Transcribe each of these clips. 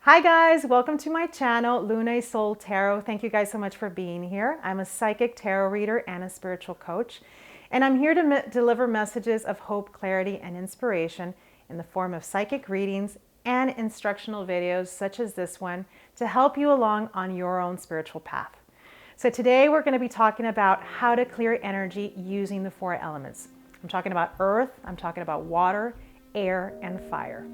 Hi guys, welcome to my channel, Luna Soul Tarot. Thank you guys so much for being here. I'm a psychic tarot reader and a spiritual coach, and I'm here to deliver messages of hope, clarity, and inspiration in the form of psychic readings and instructional videos such as this one to help you along on your own spiritual path. So today we're going to be talking about how to clear energy using the four elements. I'm talking about earth, I'm talking about water, air, and fire.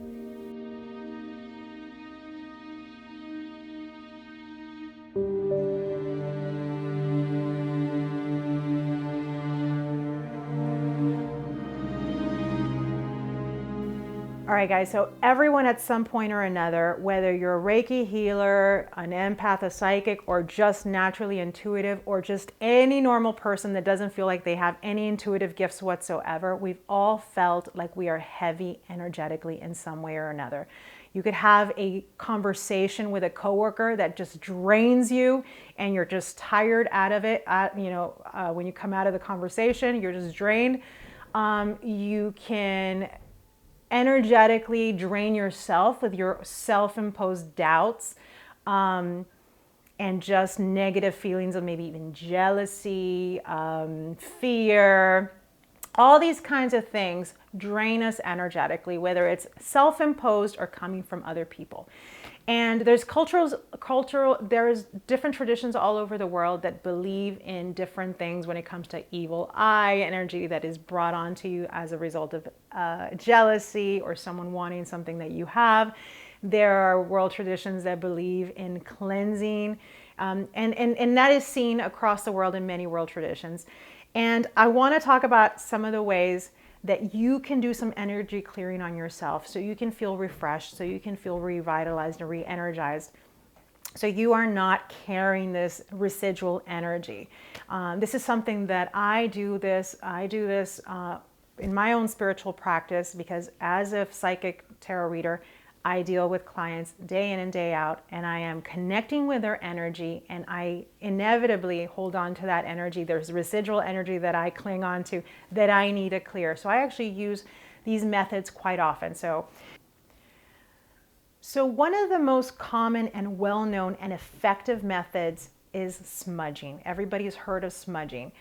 All right, guys, so everyone at some point or another, whether you're a Reiki healer, an empath, a psychic, or just naturally intuitive, or just any normal person that doesn't feel like they have any intuitive gifts whatsoever, we've all felt like we are heavy energetically in some way or another. You could have a conversation with a coworker that just drains you and you're just tired out of it. When you come out of the conversation, you're just drained. You can energetically drain yourself with your self-imposed doubts and just negative feelings of maybe even jealousy, fear. All these kinds of things drain us energetically, whether it's self-imposed or coming from other people. And there's there's different traditions all over the world that believe in different things when it comes to evil eye energy that is brought onto you as a result of jealousy or someone wanting something that you have. There are world traditions that believe in cleansing, and that is seen across the world in many world traditions. And I want to talk about some of the ways that you can do some energy clearing on yourself so you can feel refreshed, so you can feel revitalized and re-energized, so you are not carrying this residual energy. This is something that I do this in my own spiritual practice, because as a psychic tarot reader, I deal with clients day in and day out, and I am connecting with their energy, and I inevitably hold on to that energy. There's residual energy that I cling on to that I need to clear. So I actually use these methods quite often. So one of the most common and well-known and effective methods is smudging. Everybody's heard of smudging.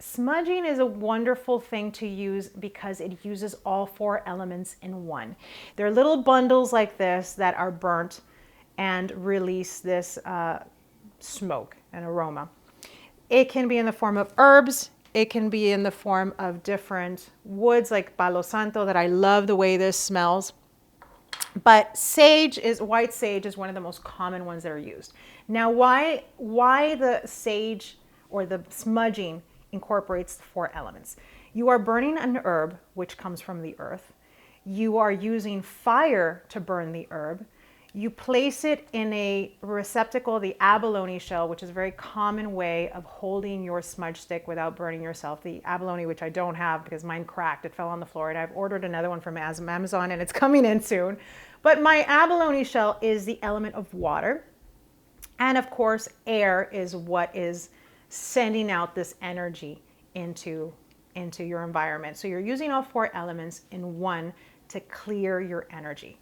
Smudging is a wonderful thing to use because it uses all four elements in one. They're little bundles like this that are burnt and release this smoke and aroma. It can be in the form of herbs. It can be in the form of different woods like Palo Santo, that I love the way this smells. But white sage is one of the most common ones that are used. Now, why the sage or the smudging incorporates the four elements? You are burning an herb, which comes from the earth. You are using fire to burn the herb. You place it in a receptacle, the abalone shell, which is a very common way of holding your smudge stick without burning yourself. The abalone, which I don't have because mine cracked, it fell on the floor, and I've ordered another one from Amazon and it's coming in soon. But my abalone shell is the element of water. And of course, air is what is sending out this energy into your environment. So you're using all four elements in one to clear your energy.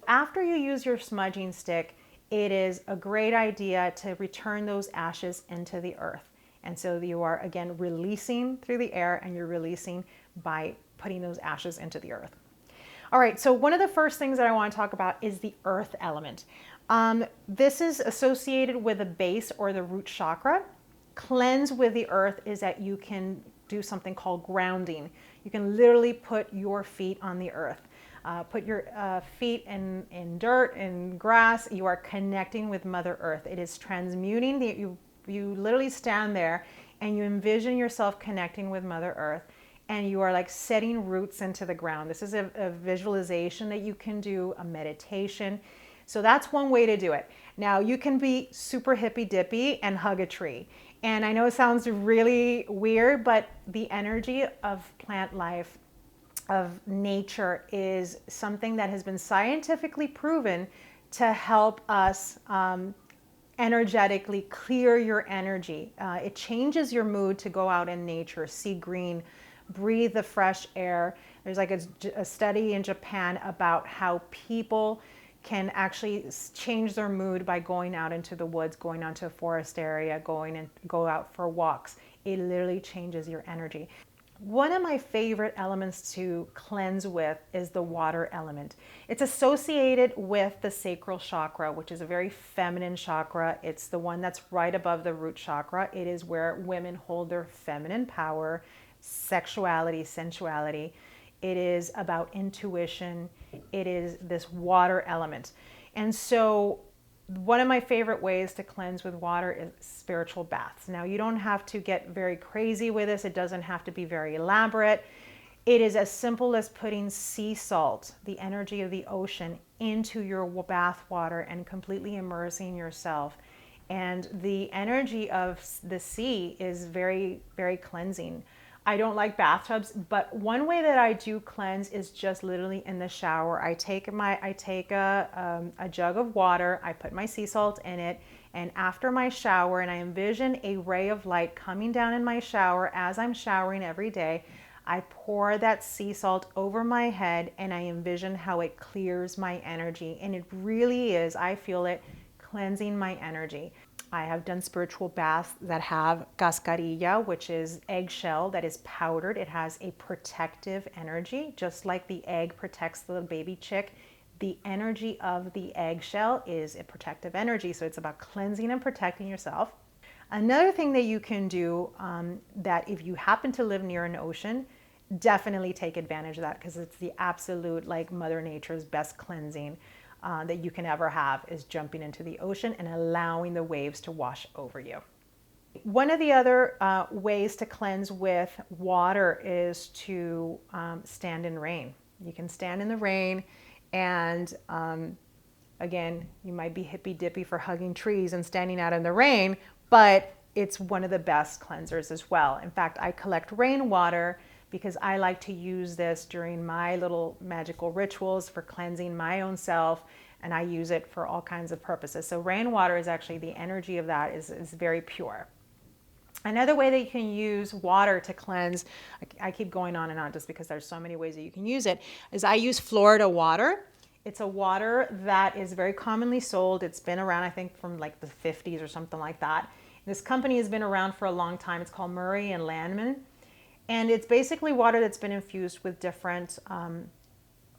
After you use your smudging stick, it is a great idea to return those ashes into the earth. And so you are, again, releasing through the air, and you're releasing by putting those ashes into the earth. All right, so one of the first things that I want to talk about is the earth element. This is associated with the base or the root chakra. Cleanse with the earth is that you can do something called grounding. You can literally put your feet on the earth. Put your feet in dirt, in grass. You are connecting with Mother Earth. It is transmuting. You literally stand there and you envision yourself connecting with Mother Earth, and you are like setting roots into the ground. This is a visualization that you can do, a meditation. So that's one way to do it. Now, you can be super hippy dippy and hug a tree. And I know it sounds really weird, but the energy of plant life, of nature, is something that has been scientifically proven to help us energetically clear your energy. It changes your mood to go out in nature, see green, breathe the fresh air. There's like a study in Japan about how people can actually change their mood by going out into the woods, going out to a forest area, go out for walks. It literally changes your energy. One of my favorite elements to cleanse with is the water element. It's associated with the sacral chakra, which is a very feminine chakra. It's the one that's right above the root chakra. It is where women hold their feminine power, sexuality, sensuality. It is about intuition. It is this water element. And so one of my favorite ways to cleanse with water is spiritual baths. Now, you don't have to get very crazy with this. It doesn't have to be very elaborate. It is as simple as putting sea salt, the energy of the ocean, into your bath water and completely immersing yourself. And the energy of the sea is very, very cleansing. I don't like bathtubs, but one way that I do cleanse is just literally in the shower. I take a jug of water, I put my sea salt in it, and after my shower, and I envision a ray of light coming down in my shower as I'm showering every day, I pour that sea salt over my head and I envision how it clears my energy. And it really is, I feel it cleansing my energy. I have done spiritual baths that have cascarilla, which is eggshell that is powdered. It has a protective energy, just like the egg protects the baby chick. The energy of the eggshell is a protective energy, so it's about cleansing and protecting yourself. Another thing that you can do, that if you happen to live near an ocean, definitely take advantage of that, because it's the absolute, like, Mother Nature's best cleansing that you can ever have, is jumping into the ocean and allowing the waves to wash over you. One of the other ways to cleanse with water is to stand in rain. You can stand in the rain, and again, you might be hippy dippy for hugging trees and standing out in the rain, but it's one of the best cleansers as well. In fact, I collect rainwater because I like to use this during my little magical rituals for cleansing my own self, and I use it for all kinds of purposes. So rainwater is actually, the energy of that is very pure. Another way that you can use water to cleanse, I keep going on and on just because there's so many ways that you can use it, is I use Florida water. It's a water that is very commonly sold. It's been around, I think, from like the 50s or something like that. This company has been around for a long time. It's called Murray and Landman. And it's basically water that's been infused with different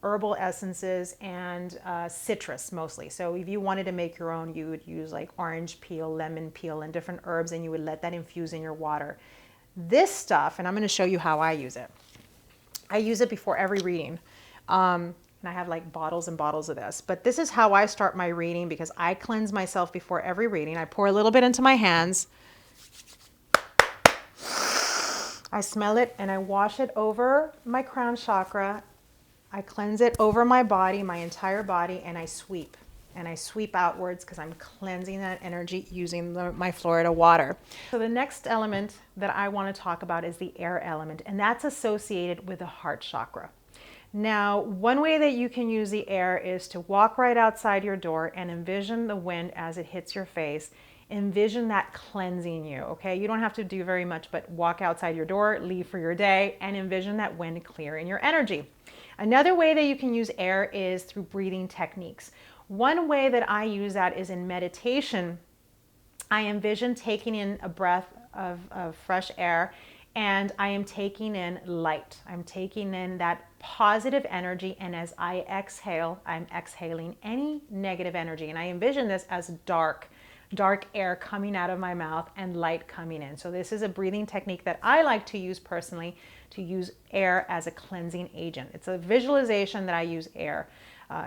herbal essences and citrus mostly. So if you wanted to make your own, you would use like orange peel, lemon peel, and different herbs, and you would let that infuse in your water. This stuff, and I'm going to show you how I use it. I use it before every reading. And I have like bottles and bottles of this. But this is how I start my reading, because I cleanse myself before every reading. I pour a little bit into my hands. I smell it and I wash it over my crown chakra. I cleanse it over my body, my entire body, and I sweep. And I sweep outwards because I'm cleansing that energy using my Florida water. So the next element that I want to talk about is the air element, and that's associated with the heart chakra. Now, one way that you can use the air is to walk right outside your door and envision the wind as it hits your face. Envision that cleansing you, okay? You don't have to do very much, but walk outside your door, leave for your day, and envision that wind clearing your energy. Another way that you can use air is through breathing techniques. One way that I use that is in meditation. I envision taking in a breath of fresh air, and I am taking in light. I'm taking in that positive energy, and as I exhale, I'm exhaling any negative energy. And I envision this as dark air coming out of my mouth and light coming in. So this is a breathing technique that I like to use personally, to use air as a cleansing agent. It's a visualization that I use air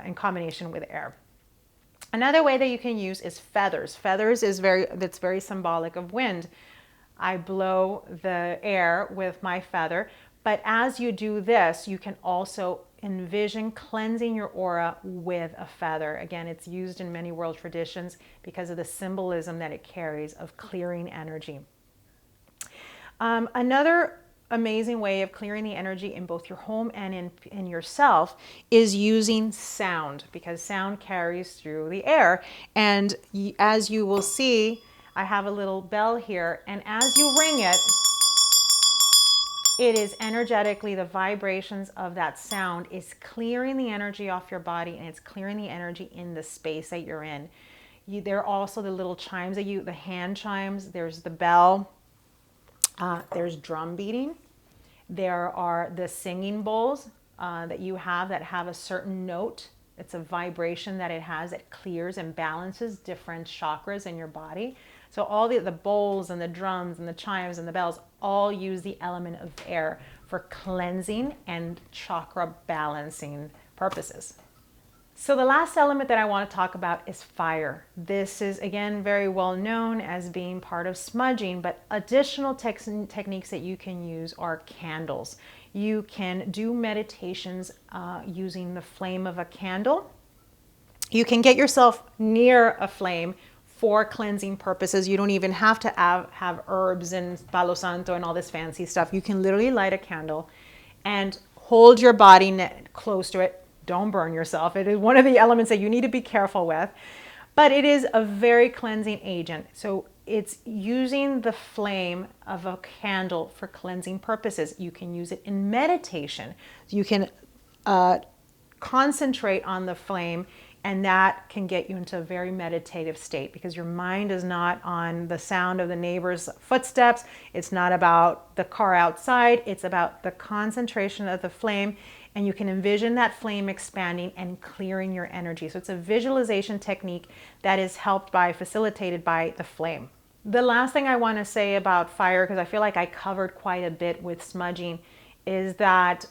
in combination with air. Another way that you can use is feathers. Feathers is that's very symbolic of wind. I blow the air with my feather, but as you do this, you can also envision cleansing your aura with a feather. Again, it's used in many world traditions because of the symbolism that it carries of clearing energy. Another amazing way of clearing the energy in both your home and in yourself is using sound, because sound carries through the air. And as you will see, I have a little bell here, and as you ring it, It is energetically, the vibrations of that sound is clearing the energy off your body, and it's clearing the energy in the space that you're in. There are also the little chimes the hand chimes, there's the bell, there's drum beating. There are the singing bowls that you have that have a certain note. It's a vibration that it has that clears and balances different chakras in your body. So all the bowls and the drums and the chimes and the bells all use the element of air for cleansing and chakra balancing purposes. So the last element that I want to talk about is fire. This is, again, very well known as being part of smudging, but additional techniques that you can use are candles. You can do meditations using the flame of a candle. You can get yourself near a flame for cleansing purposes. You don't even have to have herbs and Palo Santo and all this fancy stuff. You can literally light a candle and hold your body close to it. Don't burn yourself. It is one of the elements that you need to be careful with, but it is a very cleansing agent. So it's using the flame of a candle for cleansing purposes. You can use it in meditation. You can concentrate on the flame, and that can get you into a very meditative state because your mind is not on the sound of the neighbor's footsteps. It's not about the car outside. It's about the concentration of the flame, and you can envision that flame expanding and clearing your energy. So it's a visualization technique that is facilitated by the flame. The last thing I want to say about fire, because I feel like I covered quite a bit with smudging, is that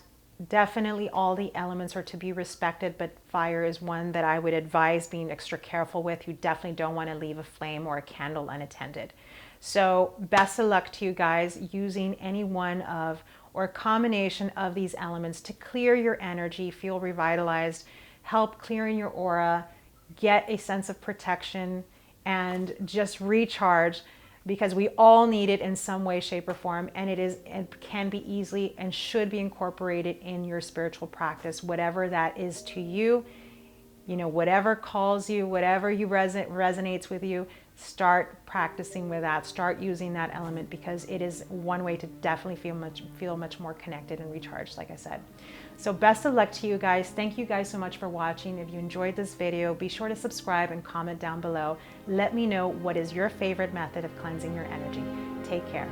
definitely all the elements are to be respected, but fire is one that I would advise being extra careful with. You definitely don't want to leave a flame or a candle unattended. So best of luck to you guys using any one of or a combination of these elements to clear your energy, feel revitalized, help clearing your aura, get a sense of protection, and just recharge, because we all need it in some way, shape, or form, and it can be easily and should be incorporated in your spiritual practice, whatever that is to you. You know, whatever calls you, whatever you resonates with you, start practicing with that. Start using that element, because it is one way to definitely feel much more connected and recharged, like I said. So best of luck to you guys. Thank you guys so much for watching. If you enjoyed this video, be sure to subscribe and comment down below. Let me know what is your favorite method of cleansing your energy. Take care.